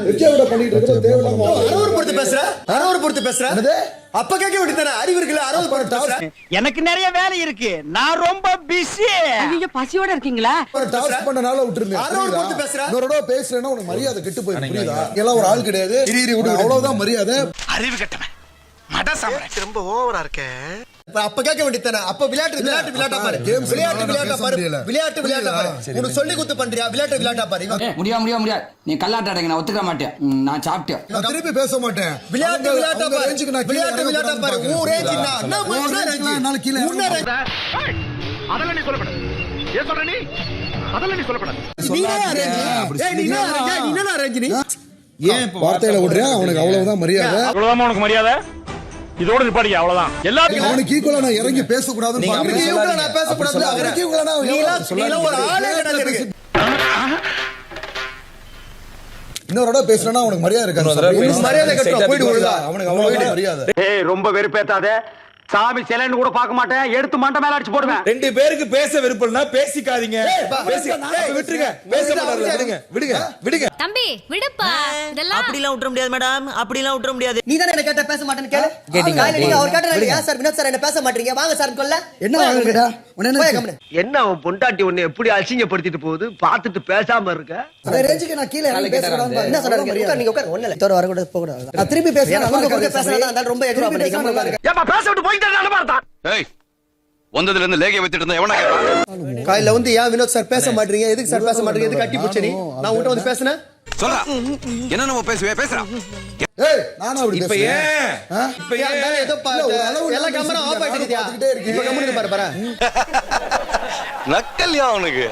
விட பண்ணிட்டு இருக்க தேவையில்லாம அரவர் பொறுத்து பேசுற அப்ப கேட்க வேண்டியதானே அறிவு இருக்குல்ல அரவர் பொறுத்து பேசுற எனக்கு நிறைய வேலை இருக்கு நான் ரொம்ப பிஸி. ஐயோ பசியோட இருக்கீங்களா? டாஸ்க் பண்ணனால விட்டுருங்க. அரவர் பொறுத்து பேசுற இன்னொரு தடவை பேசுறேன்னா உனக்கு மரியாதை கெட்டு போயிடும். புரியுதா? எல்லாம் ஒரு ஆள் கிடையாது. அவ்வளவுதான் மரியாதை. அறிவு கட்டவன் மட சாமரை ரொம்ப ஓவரா இருக்கே. அப்ப கேட்க வேண்டியதானே அப்ப விளையாட்டா பாரு விளையாட்டா பாரு உனக்கு சொல்லி குத்து பண்றியா விளையாட்டா பாரு முடியாது நீ கல்லாட்டாடுங்க நான் ஒத்துக்க மாட்டேன். நான் சாப்பிட்டேன். நான் திருப்பி பேச மாட்டேன். விளையாட்டா பாரு ஊரே சின்ன நாளைக்கு கீழே அதெல்லாம் நீ சொல்லப்படாது. ஏன் சொல்ற நீ? அதெல்லாம் நீ சொல்லப்படாது. ஏன் வார்த்தையில விடுறேன். அவனுக்கு அவ்வளவுதான் மரியாதை. அவ்வளவுதான் உனக்கு மரியாதை. இதோட நிப்பாடி அவ்வளவுதான். எல்லாரும் அவனுக்கு ஈக்குவலா நான் இறங்கி பேசக்கூடாதுன்னு நான் பேசக்கூடாது அவனுக்கு ஈக்குவலா ஒரு ஆளே கிடையாது. இன்னொரு தடவை பேசுறேன்னா அவனுக்கு மரியாதை இருக்காது. மரியாதை கட்டுறோம் போயிடு ஒழுங்கா. அவனுக்கு அவ்வளவு மரியாதை. ஏய் ரொம்ப வெறுப்பேத்தாத. சாமி சிலைன்னு கூட பார்க்க மாட்டேன். எடுத்து மண்டை மேல அடிச்சு போடுவேன். ரெண்டு பேருக்கு பேச விருப்பம்னா பேசிக்காதீங்க. விட்டுருங்க. பேச மாட்டாங்க. விடுங்க. தம்பி விடுப்பா. இதெல்லாம் அப்படிலாம் விட்டுற முடியாது மேடம். அப்படிலாம் விட்டுற முடியாது. நீ தானே என்ன கேட்ட பேச மாட்டேன்னு கேளு. கேட்டீங்க அவர் கேட்டறாரு. ஏன் சார் வினோத் சார் என்ன பேச மாட்டீங்க? வாங்க சார் கொல்ல. என்ன வாங்கடா? என்ன அவன் பொண்டாட்டி உன்னை எப்படி அசிங்கப்படுத்திட்டு போகுது பார்த்துட்டு பேசாம இருக்க. அந்த ரேஞ்சுக்கு நான் கீழ இறங்கி பேசக்கூடாது. என்ன சொல்றீங்க? நீங்க உட்கார் ஒண்ணு இல்ல. தோற வர கூட போக கூடாது. நான் திருப்பி பேசுறேன். அவங்க பேசுறதா இருந்தா ரொம்ப எக்ரா பண்ணீங்க. ஏப்பா பேச விட்டு போயிட்டே நானே பார்த்தேன். ஏய் வந்ததுல இருந்து லேகே வச்சிட்டு இருந்தா எவனா கேட்டா? காலையில வந்து ஏன் வினோத் சார் பேச மாட்டீங்க? எதுக்கு சார் பேச மாட்டீங்க? எதுக்கு கட்டி புடிச்ச நீ? நான் உன்கிட்ட வந்து பேசுனேன். சொல்றா. என்ன நம்ம பேசுறா. ஏய் நானா அப்படி இப்ப பேசுறேன். இப்ப ஏதோ எல்லா கேமரா ஆஃப் ஆயிடுதியா? இப்ப கம்முனு பாரு. நக்கல்யா அவனுக்கு.